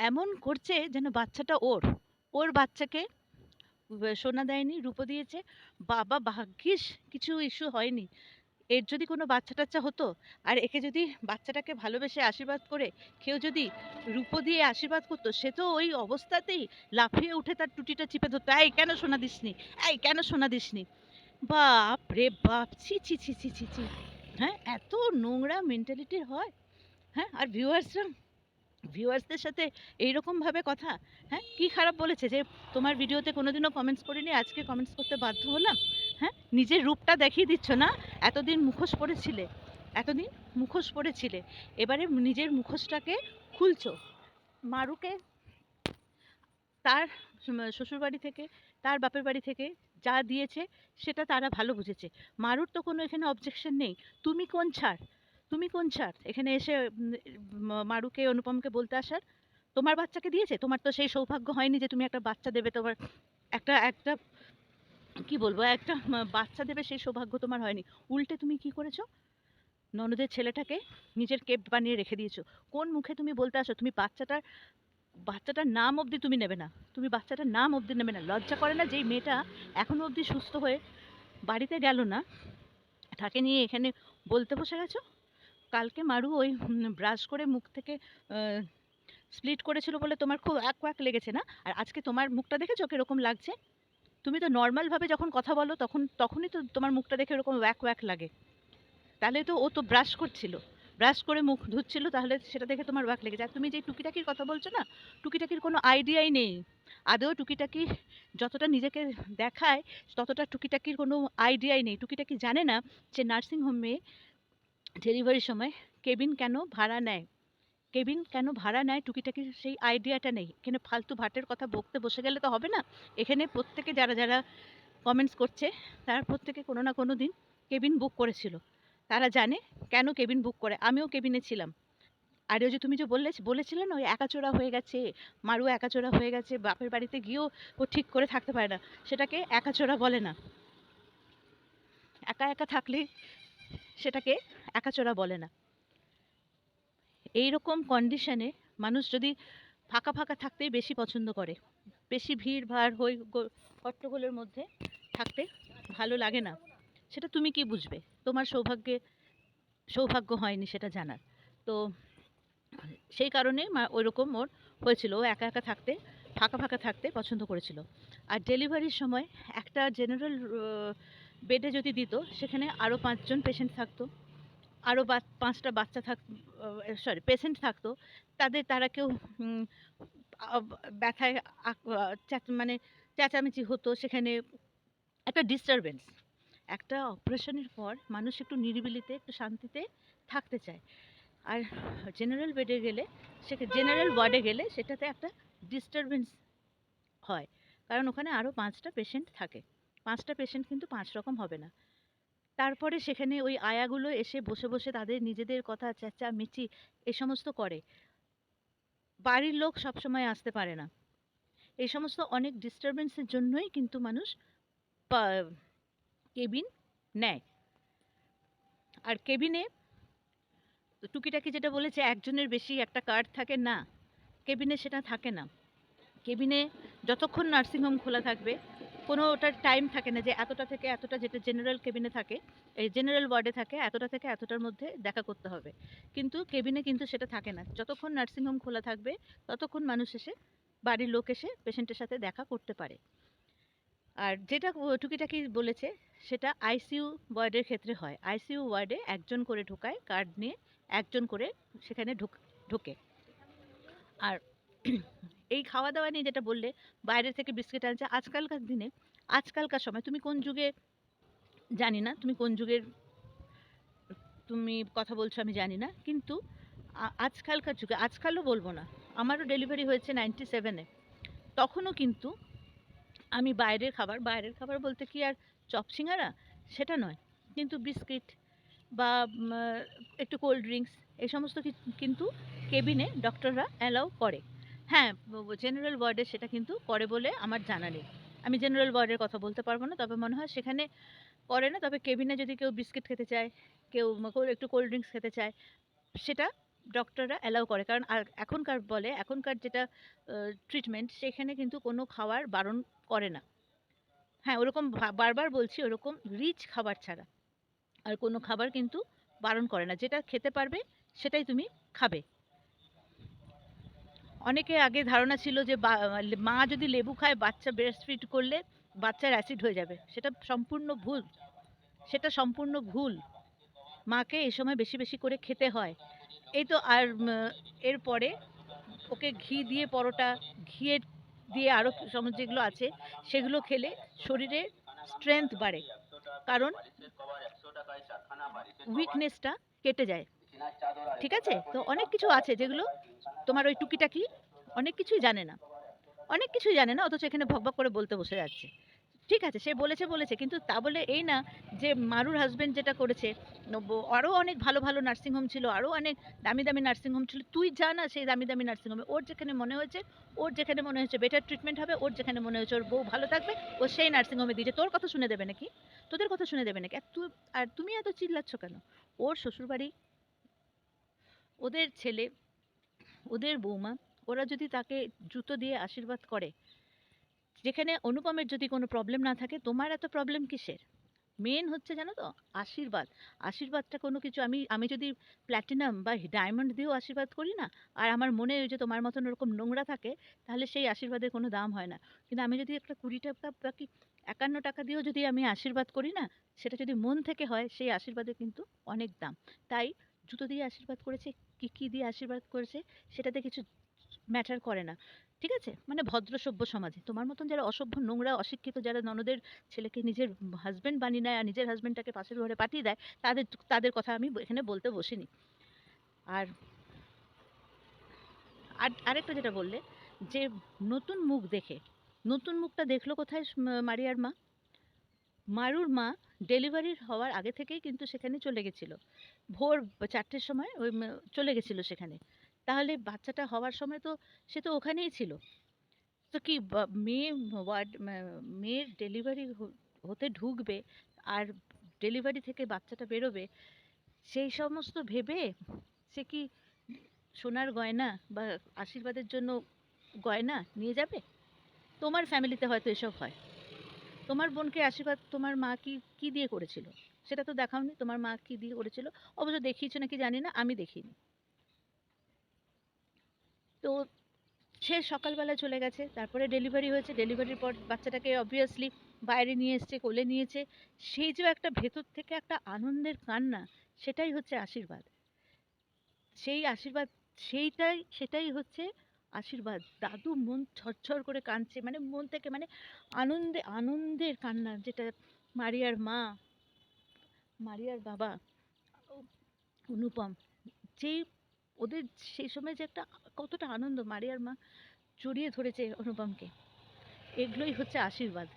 এমন করছে যেন বাচ্চাটা ওর। ওর বাচ্চাকে সোনা দেয়নি, রূপো দিয়েছে। বাবা ভাগ্যিস কিছু ইস্যু হয়নি। এর যদি কোনো বাচ্চা-টাচ্চা হতো, আর একে যদি বাচ্চাটাকে ভালোবেসে আশীর্বাদ করে কেউ যদি রূপো দিয়ে আশীর্বাদ করতো, সে তো ওই অবস্থাতেই লাফিয়ে উঠে তার টুটিটা চিপে ধরতো। "এই কেন সোনা দিসনি? এই কেন সোনা দিসনি?" বাপ রে বাপ! ছি, ছি, ছি, ছি, ছি, ছি! হ্যাঁ, এত নোংরা মেন্টালিটির হয়? হ্যাঁ, আর ভিউয়ার্সদের সাথে এইরকম ভাবে কথা। হ্যাঁ, কি খারাপ বলেছে যে তোমার ভিডিওতে কোনোদিনও কমেন্টস করিনি, আজকে কমেন্টস করতে বাধ্য হলাম? হ্যাঁ, নিজের রূপটা দেখিয়ে দিচ্ছ না? এতদিন মুখোশ পড়েছিলে, এতদিন মুখোশ পড়েছিলে, এবারে নিজের মুখোশটাকে খুলছো। মারুকে তার শ্বশুরবাড়ি থেকে, তার বাপের বাড়ি থেকে যা দিয়েছে সেটা তারা ভালো বুঝেছে। মারুর তো কোনো এখানে অবজেকশন নেই। তুমি কোন ছাড়? তুমি কোন ছাড় এখানে এসে মারুকে, অনুপমকে বলতে আসার? তোমার বাচ্চাকে দিয়েছে? তোমার তো সেই সৌভাগ্য হয়নি যে তুমি একটা বাচ্চা দেবে। তোমার একটা একটা কি বলবো, একটা বাচ্চা দেবে সেই সৌভাগ্য তোমার হয়নি। উল্টে তুমি কি করেছো? ননদের ছেলেটাকে নিজের কেপ বানিয়ে রেখে দিয়েছো। কোন মুখে তুমি বলতে আসো তুমি বাচ্চাটার নাম অবধি তুমি নেবে না? তুমি বাচ্চাটার নাম অবধি নেবে না? লজ্জা করে না? যেই মেয়েটা এখনো অবধি সুস্থ হয়ে বাড়িতে গেল না, তাকে নিয়ে এখানে বলতে বসে গেছো? কালকে মারু ওই ব্রাশ করে মুখ থেকে স্প্লিট করেছিল বলে তোমার খুব অ্যাক ওয়াক লেগেছে না? আর আজকে তোমার মুখটা দেখেছো কিরকম লাগছে? তুমি তো নর্মাল ভাবে যখন কথা বলো তখনই তো তোমার মুখটা দেখে এরকম ওয়াক ওয়াক লাগে। তাহলে তো ও তো ব্রাশ করছিল, ব্রাশ করে মুখ ধুচ্ছিল, তাহলে সেটা দেখে তোমার ওয়াক লেগেছে। আর তুমি যে টুকিটাকির কথা বলছো না, টুকিটাকির কোনো আইডিয়াই নেই। আদৌ টুকিটাকি যতটা নিজেকে দেখায়, ততটা টুকিটাকির কোনো আইডিয়াই নেই। টুকিটাকি জানে না যে নার্সিং হোমে ডেলিভারির সময় কেবিন কেন ভাড়া নেয়। কেবিন কেন ভাড়া নেয়, টুকিটাকির সেই আইডিয়াটা নেই। এখানে ফালতু ভাটের কথা বকতে বসে গেলে তো হবে না। এখানে প্রত্যেকে যারা যারা কমেন্টস করছে, তারা প্রত্যেকে কোনো না কোনো দিন কেবিন বুক করেছিল। তারা জানে কেন কেবিন বুক করে। আমিও কেবিনে ছিলাম। আর ওই যে তুমি যে বলেছিলে না ওই একাচোরা হয়ে গেছে, মারু একাচোরা হয়ে গেছে, বাপের বাড়িতে গিয়েও ও ঠিক করে থাকতে পারে না, সেটাকে একাচোরা বলে না। একা একা থাকলে সেটাকে একাচোরা বলে না। এইরকম কন্ডিশনে মানুষ যদি ফাঁকা ফাঁকা থাকতেই বেশি পছন্দ করে, বেশি ভিড় ভাড় হট্টগোলের মধ্যে থাকতে ভালো লাগে না। সেটা তুমি কি বুঝবে? তোমার সৌভাগ্য হয়নি সেটা জানার। তো সেই কারণে ওইরকম ওর হয়েছিল। ও একা একা থাকতে, ফাঁকা ফাঁকা থাকতে পছন্দ করেছিল। আর ডেলিভারির সময় একটা জেনারেল বেডে যদি দিত, সেখানে আরও 5 জন পেশেন্ট থাকতো, আরও 5টা বাচ্চা পেশেন্ট থাকতো। তারা কেউ উম, ব্যথায় মানে চেঁচামেচি হতো সেখানে, একটা ডিস্টারবেন্স। একটা অপারেশনের পর মানুষ একটু নিরিবিলিতে, একটু শান্তিতে থাকতে চায়। আর জেনারেল ওয়ার্ডে গেলে সেটাতে একটা ডিস্টারবেন্স হয়, কারণ ওখানে আরও 5টা পেশেন্ট থাকে। 5টা পেশেন্ট কিন্তু 5 রকম হবে না। তারপরে সেখানে ওই আয়াগুলো এসে বসে বসে তাদের নিজেদের কথা চেঁচামেচি এ সমস্ত করে। বাড়ির লোক সবসময় আসতে পারে না। এই সমস্ত অনেক ডিস্টারবেন্সের জন্যই কিন্তু মানুষ কেবিন নেয়। আর কেবিনে টুকিটাকি যেটা বলেছে একজনের বেশি একটা কার্ড থাকে না, কেবিনে সেটা থাকে না। কেবিনে যতক্ষণ নার্সিংহোম খোলা থাকবে, কোনো ওটার টাইম থাকে না যে এতটা থেকে এতটা, যেটা জেনারেল কেবিনে থাকে, এই জেনারেল ওয়ার্ডে থাকে এতটা থেকে এতটার মধ্যে দেখা করতে হবে। কিন্তু কেবিনে কিন্তু সেটা থাকে না। যতক্ষণ নার্সিংহোম খোলা থাকবে ততক্ষণ মানুষ এসে, বাড়ির লোক এসে পেশেন্টের সাথে দেখা করতে পারে। আর যেটা টুকিটাকি বলেছে সেটা আইসিইউ ওয়ার্ডের ক্ষেত্রে হয়। আইসিইউ ওয়ার্ডে একজন করে ঢোকায় কার্ড নিয়ে, একজন করে সেখানে ঢোকে। আর এই খাওয়া দাওয়া নিয়ে যেটা বললে, বাইরে থেকে বিস্কিট আনছে আজকালকার দিনে, আজকালকার সময়, তুমি কোন যুগে জানি না, তুমি কোন যুগের তুমি কথা বলছো আমি জানি না, কিন্তু আজকালকার যুগে, আজকালও বলবো না, আমারও ডেলিভারি হয়েছে 97-এ, তখনও কিন্তু আমি বাইরের খাবার বলতে কি আর চপ সিঙ্গারা, সেটা নয়, কিন্তু বিস্কিট বা একটু কোল্ড ড্রিঙ্কস, এই সমস্ত কিন্তু কেবিনে ডক্টররা অ্যালাউ করে। হ্যাঁ, জেনারেল ওয়ার্ডে সেটা কিন্তু করে বলে আমার জানা নেই। আমি জেনারেল ওয়ার্ডের কথা বলতে পারবো না, তবে মনে হয় সেখানে করে না। তবে কেবিনে যদি কেউ বিস্কিট খেতে চায়, কেউ একটু কোল্ড ড্রিঙ্কস খেতে চায়, সেটা ডক্টররা অ্যালাউ করে, কারণ আর এখনকার যেটা ট্রিটমেন্ট, সেখানে কিন্তু কোনো খাওয়ার বারণ করে না। হ্যাঁ, ওরকম বারবার বলছি, ওরকম রিচ খাবার ছাড়া আর কোনো খাবার কিন্তু বারণ করে না। যেটা খেতে পারবে সেটাই তুমি খাবে। অনেকে আগে ধারণা ছিল যে মা যদি লেবু খায়, বাচ্চা ব্রেস্ট ফিড করলে বাচ্চার অ্যাসিড হয়ে যাবে। সেটা সম্পূর্ণ ভুল। সেটা সম্পূর্ণ ভুল। মাকে এই সময় বেশি বেশি করে খেতে হয়। এই তো আর এরপরে ওকে ঘি দিয়ে পরোটা, ঘিয়ের দিয়ে আরো যেগুলো আছে সেগুলো খেলে শরীরে স্ট্রেংথ বাড়ে, কারণ উইকনেসটা কেটে যায়। ঠিক আছে, তো অনেক কিছু আছে যেগুলো তোমার ওই টুকিটাকি অনেক কিছুই জানে না, অনেক কিছুই জানে না, অথচ এখানে ভকভক করে বলতে বসে যাচ্ছে। ঠিক আছে, সে বলেছে বলেছে, কিন্তু তা বলে এই না যে মারুর হাজবেন্ড যেটা করেছে, আরো অনেক ভালো ভালো নার্সিং হোম ছিল, আরো অনেক দামি দামি নার্সিং হোম ছিল, তুই যা না সেই দামি দামি নার্সিং হোমে। ওর যেখানে মনে হয়েছে বেটার ট্রিটমেন্ট হবে, ওর যেখানে মনে হয়েছে ওর বউ ভালো থাকবে, ও সেই নার্সিং হোমে দিয়েছে। তোর কথা শুনে দেবে নাকি? তোদের কথা শুনে দেবে নাকি? আর তুমি এত চিল্লাচ্ছ কেন? ওর শ্বশুরবাড়ি, ওদের ছেলে, ওদের বৌমা, ওরা যদি তাকে জুতো দিয়ে আশীর্বাদ করে, যেখানে অনুপমের যদি কোনো প্রবলেম না থাকে, তোমার এত প্রবলেম কিসের? মেন হচ্ছে জানো তো, আশীর্বাদ। আশীর্বাদটা কোনো কিছু, আমি আমি যদি প্ল্যাটিনাম বা ডায়মন্ড দিয়েও আশীর্বাদ করি না, আর আমার মনে ওই যে তোমার মতন ওরকম নোংরা থাকে, তাহলে সেই আশীর্বাদের কোনো দাম হয় না। কিন্তু আমি যদি একটা 20 টাকা বা কি 51 টাকা দিয়েও যদি আমি আশীর্বাদ করি না, সেটা যদি মন থেকে হয়, সেই আশীর্বাদের কিন্তু অনেক দাম। তাই জুতো দিয়ে আশীর্বাদ করেছে, কি কি দিয়ে আশীর্বাদ করেছে, সেটাতে কিছু ম্যাটার করে না। ঠিক আছে, মানে ভদ্র সভ্য সমাজে তোমার মতন যারা অসভ্য, নোংরা, অশিক্ষিত, যারা ননদের ছেলেকে নিজের হাজবেন্ড বানিয়ে নেয় আর নিজের হাজবেন্ডটাকে পাশের ঘরে পাঠিয়ে দেয়, তাদের তাদের কথা আমি এখানে বলতে বসিনি। আর আরেকটা যেটা বললে, যে নতুন মুখ দেখে, নতুন মুখটা দেখলো কোথায় মারিয়ার মা? মারুর মা ডেলিভারির হওয়ার আগে থেকেই কিন্তু সেখানে চলে গেছিল, ভোর 4টের সময় ওই চলে গেছিল সেখানে। তাহলে বাচ্চাটা হওয়ার সময় তো সে তো ওখানেই ছিল। তো কি মেয়ে মেয়ের ডেলিভারি হতে ঢুকবে, আর ডেলিভারি থেকে বাচ্চাটা বেরোবে, সেই সমস্ত ভেবে সে কি সোনার গয়না বা আশীর্বাদের জন্য গয়না নিয়ে যাবে? তোমার ফ্যামিলিতে হয়তো এসব হয়। তোমার বোনকে আশীর্বাদ তোমার মা কি কি দিয়ে করেছিল, সেটা তো দেখাওনি। তোমার মা কি দিয়ে করেছিল, অবশ্য দেখিয়েছো নাকি জানি না, আমি দেখিনি। তো সে সকালবেলা চলে গেছে, তারপরে ডেলিভারি হয়েছে, ডেলিভারির পর বাচ্চাটাকে অবভিয়াসলি বাইরে নিয়ে এসছে, কোলে নিয়েছে। সেই যে একটা ভেতর থেকে একটা আনন্দের কান্না, সেটাই হচ্ছে আশীর্বাদ। সেই আশীর্বাদ, সেটাই হচ্ছে আশীর্বাদ। দাদু মন ঝরঝর করে কাঁদছে, মানে মন থেকে, মানে আনন্দের কান্না, যেটা মারিয়ার মা, মারিয়ার বাবা, অনুপম, যেই ওদের সেই সময় যে একটা কতটা আনন্দ, মারিয়ার মা জড়িয়ে ধরেছে অনুপমকে। এগুলোই হচ্ছে আশীর্বাদ।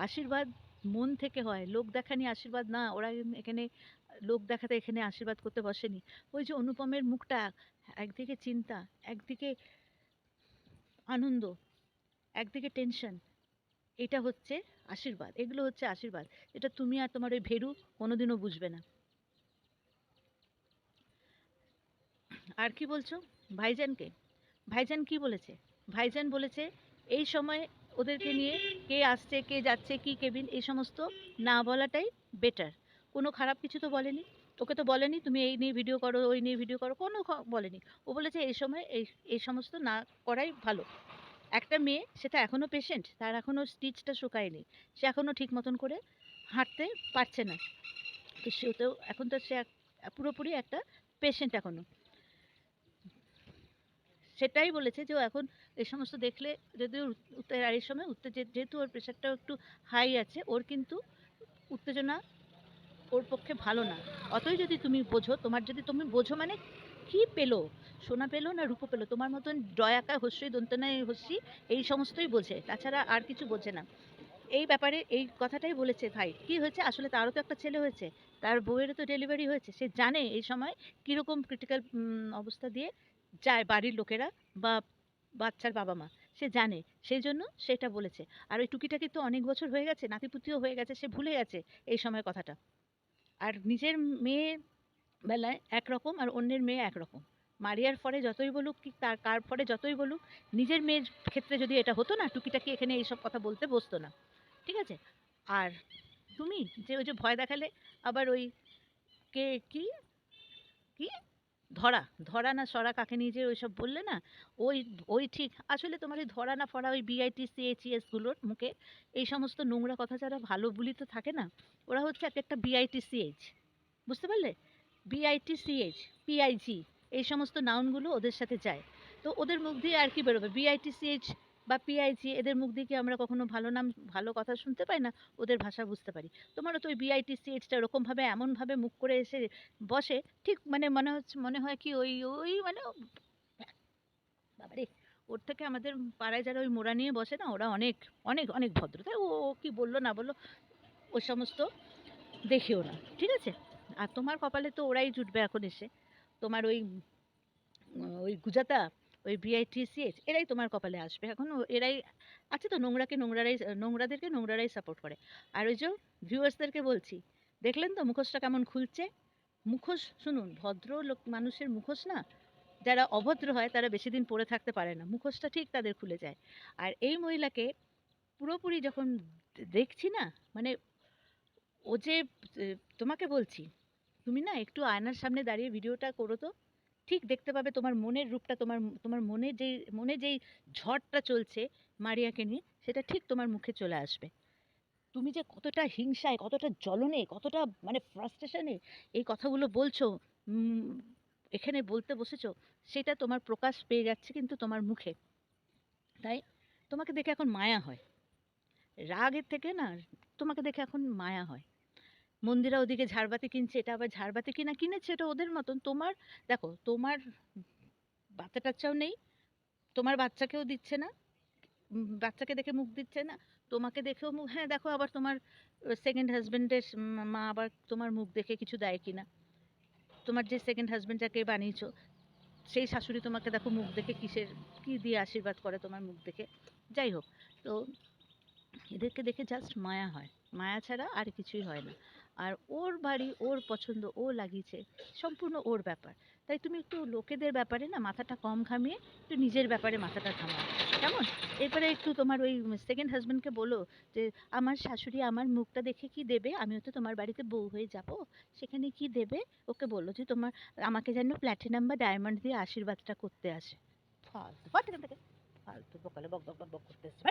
আশীর্বাদ মন থেকে হয়, লোক দেখানি আশীর্বাদ না। ওরা এখানে লোক দেখাতে এখানে আশীর্বাদ করতে বসেনি। ওই যে অনুপমের মুখটা, একদিকে চিন্তা, একদিকে আনন্দ, একদিকে টেনশন, এটা হচ্ছে আশীর্বাদ। এগুলো হচ্ছে আশীর্বাদ, এটা তুমি আর তোমার ওই ভেরু কোনোদিনও বুঝবে না। আর কি বলছো ভাইজানকে? ভাইজান কি বলেছে? ভাইজান বলেছে এই সময় ওদেরকে নিয়ে কে আসছে কে যাচ্ছে কি কেবিন, এই সমস্ত না বলাটাই বেটার। কোনো খারাপ কিছু তো বলেনি। ওকে তো বলেনি তুমি এই নিয়ে ভিডিও করো, ওই নিয়ে ভিডিও করো, কোনো বলেনি। ও বলেছে এই সময় এই সমস্ত না করাই ভালো। একটা মেয়ে, সেটা এখনো পেশেন্ট, তার এখনো স্টিচটা শুকায়নি, সে এখনো ঠিক মতন করে হাঁটতে পারছে না। তো সেও এখন তো সে পুরোপুরি একটা পেশেন্ট এখনো। সেটাই বলেছে যে ও এখন এই সমস্ত দেখলে, যদি আর এই সময় যেহেতু ওর প্রেশারটাও একটু হাই আছে, ওর কিন্তু উত্তেজনা ওর পক্ষে ভালো না। অতই যদি তুমি বোঝো, যদি তুমি বোঝো, মানে কি পেলো, সোনা পেলো না রূপো পেলো, তোমার মতন ডয়াকা হস্যই দন্তনায় হস্যি, এই সমস্তই বোঝে, তাছাড়া আর কিছু বোঝে না। এই ব্যাপারে এই কথাটাই বলেছে। ভাই কি হয়েছে আসলে, তারও তো একটা ছেলে হয়েছে, তার বউয়েরও তো ডেলিভারি হয়েছে, সে জানে এই সময় কিরকম ক্রিটিক্যাল অবস্থা দিয়ে যায় বাড়ির লোকেরা বা বাচ্চার বাবা মা, সে জানে, সেই জন্য সেটা বলেছে। আর ওই টুকিটাকি তো অনেক বছর হয়ে গেছে, নাতিপুতিও হয়ে গেছে, সে ভুলে গেছে এই সময় কথাটা। আর নিজের মেয়ে বেলায় একরকম আর অন্যের মেয়ে একরকম, মারিয়ার পরে যতই বলুক কি তার কার পরে যতই বলুক, নিজের মেয়ের ক্ষেত্রে যদি এটা হতো না, টুকিটাকি এখানে এইসব কথা বলতে বসতো না। ঠিক আছে? আর তুমি যে ওই যে ভয় দেখালে, আবার ওই কে কি কি ধরা, ধরা না সরা কাকে নিয়ে যে ওইসব বললে না, ওই ওই ঠিক আসলে তোমার ওই ধরা না ফরা ওই বিআইটিসিএইচএস গুলোর মুখে এই সমস্ত নোংরা কথা যারা ভালো বুলি তো থাকে না, ওরা হচ্ছে এক একটা বিআইটিসিএইচ, বুঝতে পারলে? বিআইটিসিএইচ, পিআইজি, এই সমস্ত নাউনগুলো ওদের সাথে যায়। তো ওদের মুখ দিয়ে আর কি বেরোবে? বিআইটিসিএইচ বা পিআইজি, এদের মুখ দিয়ে কি আমরা কখনো ভালো নাম ভালো কথা শুনতে পাই না? ওদের ভাষা বুঝতে পারি। তোমারও তো ওই বিআইটিসিএইচটা ওরকমভাবে এমনভাবে মুখ করে এসে বসে, ঠিক মানে মনে হচ্ছে, মনে হয় কি ওই ওই মানে বাবারে, ওর থেকে আমাদের পাড়ায় যারা ওই মোড়া নিয়ে বসে না, ওরা অনেক অনেক অনেক ভদ্র। তাই ও ও কি বললো না বললো, ওই সমস্ত দেখিও না, ঠিক আছে? আর তোমার কপালে তো ওরাই জুটবে এখন এসে, তোমার ওই ওই গুজাতা, ওই বিআইটিসিএইচ, এরাই তোমার কপালে আসবে এখন। এরাই আছে তো, নোংরাকে নোংরারাই, নোংরাদেরকে নোংরারাই সাপোর্ট করে। আর ওই যে ভিউয়ার্সদেরকে বলছি, দেখলেন তো মুখোশটা কেমন খুলছে? মুখোশ, শুনুন, ভদ্র লোক মানুষের মুখোশ না, যারা অভদ্র হয় তারা বেশি দিন পরে থাকতে পারে না, মুখোশটা ঠিক তাদের খুলে যায়। আর এই মহিলাকে পুরোপুরি যখন দেখছি না, মানে ও যে তোমাকে বলছি, তুমি না একটু আয়নার সামনে দাঁড়িয়ে ভিডিওটা করো তো, ঠিক দেখতে পাবে তোমার মনের রূপটা, তোমার তোমার মনে যেই ঝড়টা চলছে মারিয়াকে নিয়ে, সেটা ঠিক তোমার মুখে চলে আসবে। তুমি যে কতটা হিংসায়, কতটা জ্বলনে, কতটা মানে ফ্রাস্ট্রেশনে এই কথাগুলো বলছো, উম, এখানে বলতে বসেছো, সেটা তোমার প্রকাশ পেয়ে যাচ্ছে কিন্তু তোমার মুখে। তাই তোমাকে দেখে এখন মায়া হয়, রাগের থেকে না, তোমাকে দেখে এখন মায়া হয়। মন্দিরা ওদিকে ঝাড়বাতি কিনছে, এটা আবার ঝাড়বাতি কিনা কিনেছে, এটা ওদের মতন। তোমার দেখো, তোমার বাচ্চা টাচ্চাও নেই, তোমার বাচ্চাকেও দিচ্ছে না, বাচ্চাকে দেখে মুখ দিচ্ছে না, তোমাকে দেখেও মুখ, হ্যাঁ দেখো আবার তোমার সেকেন্ড হাজবেন্ডের মা আবার তোমার মুখ দেখে কিছু দেয় কিনা। তোমার যে সেকেন্ড হাজবেন্ড যাকে বানিয়েছো, সেই শাশুড়ি তোমাকে দেখো মুখ দেখে কিসের, কি দিয়ে আশীর্বাদ করে তোমার মুখ দেখে। যাই হোক, তো এদেরকে দেখে জাস্ট মায়া হয়, মায়া ছাড়া আর কিছুই হয় না। আর ওর বাড়ি, ওর পছন্দ, ও লাগিয়েছে, সম্পূর্ণ ওর ব্যাপার। তাই তুমি একটু লোকেদের ব্যাপারে না মাথাটা কম ঘামিয়ে একটু নিজের ব্যাপারে মাথাটা ঘামাও, কেমন? এরপরে একটু তোমার ওই সেকেন্ড হাজবেন্ডকে বলো যে আমার শাশুড়ি আমার মুখটা দেখে কি দেবে, আমিও তো তোমার বাড়িতে বউ হয়ে যাব, সেখানে কি দেবে, ওকে বললো যে তোমার, আমাকে যেন প্ল্যাটিনাম বা ডায়মন্ড দিয়ে আশীর্বাদটা করতে আসে। ফালতু, ফাট এখান থেকে, ফালতু বকালে বক বক বক বক করতে আসছে।